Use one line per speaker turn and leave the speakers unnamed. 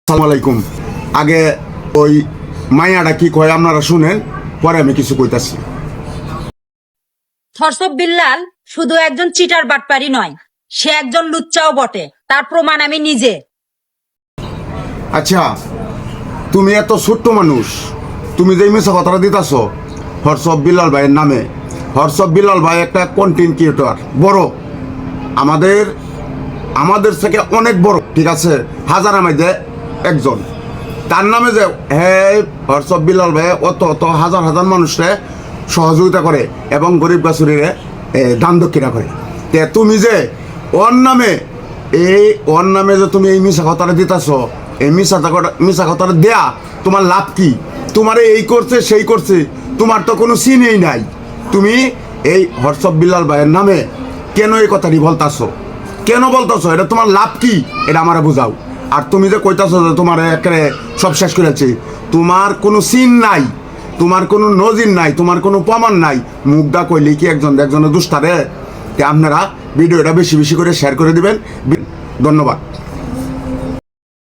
আসসালামু আলাইকুম। আগে ওই মাইয়াটা কি কয় আপনারা শুনেন, পরে আমি কিছু কইতাছি।
থরসব বিল্লাল শুধু একজন চিটার বাটপারি নয়, সে একজন লুচ্চাও বটে। তার প্রমাণ আমি নিজে।
আচ্ছা, তুমি এত ছোট্ট মানুষ, তুমি যে মিশা কথাটা দিতাছ হর্ষব বিল্লাল ভাইয়ের নামে। হর্ষব বিল্লাল ভাই একটা কন্টেন্ট ক্রিয়েটর, বড়, আমাদের আমাদের থেকে অনেক বড়, ঠিক আছে, হাজারের মধ্যে একজন। তার নামে যে হ্যাঁ হর্ষব বিল্লাল ভাই অত অত হাজার হাজার মানুষরে সহযোগিতা করে এবং গরিব গাছুরিরে দান দক্ষিণা করে। তে তুমি যে ওর নামে ওর নামে যে তুমি এই মিশা কথাটা দিতেছ, এই মিশা কথাটা দেয়া তোমার লাভ কি? তোমার এই করছে সেই করছে, তোমার তো কোনো চিনেই নাই। তুমি এই হর্ষব বিল্লাল ভাইয়ের নামে কেন এই কথাটি বলতাছো? কেন বলতেছো? এটা তোমার লাভ কি? এটা আমারে বুঝাও। আর তুমি যে কইতাছো যে তোমার একেবারে সব শেষ করেছি, তোমার কোনো সিন নাই, তোমার কোনো নজির নাই, তোমার কোনো প্রমাণ নাই। মুখটা কইলে কি একজনের দুষ্টারে? আপনারা ভিডিওটা বেশি বেশি করে শেয়ার করে দিবেন। ধন্যবাদ।